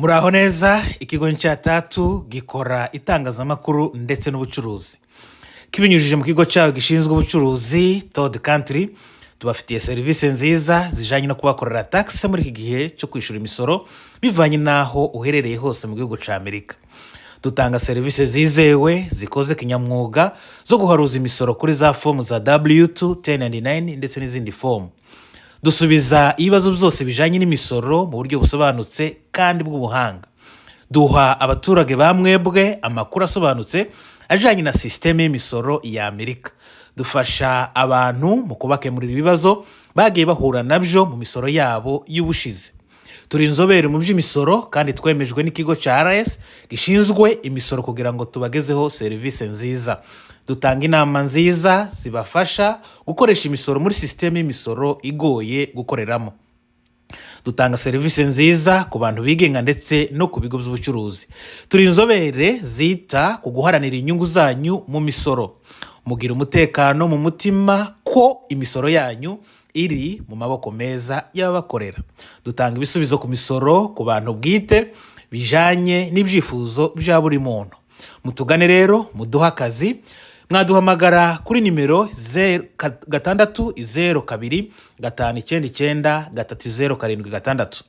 Muraho neza, ikigo tatu gikora itangazamakuru ndetse n'ubucuruzi. Kibinyujije mu kigo cyawe gishinzwe ubucuruzi Third Country, tubafitiye serivisi nziza zijanye no kubakorera tax muri iki gihe cyo kwishura imisoro bivanye naho uherereye hose mu gihugu ca Amerika. Dutanga serivisi zizewe zikoze kinyamwuga zo guharuza imisoro kuri za form za W2, 1099 ndetse n'izindi form. Dusubiza ibibazo byose bijanye n'imisoro mu buryo busobanutse kandi bw'ubuhanga. Duha abaturage bamwebwe amakuru asobanutse ajanye na systeme y'imisoro ya Amerika. Dufasha abantu mu kubakemurira ibibazo bagiye bahura nabyo mu misoro yabo y'ubushize. Turi inzobere mu by'imisoro kandi twemejwe n'ikigo ca RS gishinzwe imisoro kugira ngo tubagezeho serivisi nziza. Dutanga inama nziza zibafasha gukoresha imisoro muri systeme y'imisoro igoye gukoreramo. Dutanga serivisi nziza ku bantu bigenga ndetse no ku bigo by'ubucuruzi. Turi inzobere zita ku guharanira inyungu zanyu mu misoro. Mugira umutekano mu mutima ko imisoro yanyu iri mu maboko meza y'abakorera. Dutanga ibisubizo ku misoro ku bantu bwite bijanye n'ibyifuzo bya buri muntu. Mutugane rero muduhe akazi. Mwaduhamagara kuri nimero 602-599-307.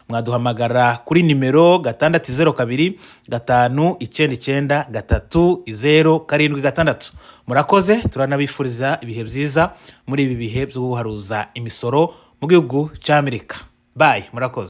Mwaduhamagara kuri nimero 602-599-307. Murakoze, turanabifuriza ibihe byiza muri ibi bihe byo guharuza imisoro mu gihugu cy'Amerika. Bye, murakoze.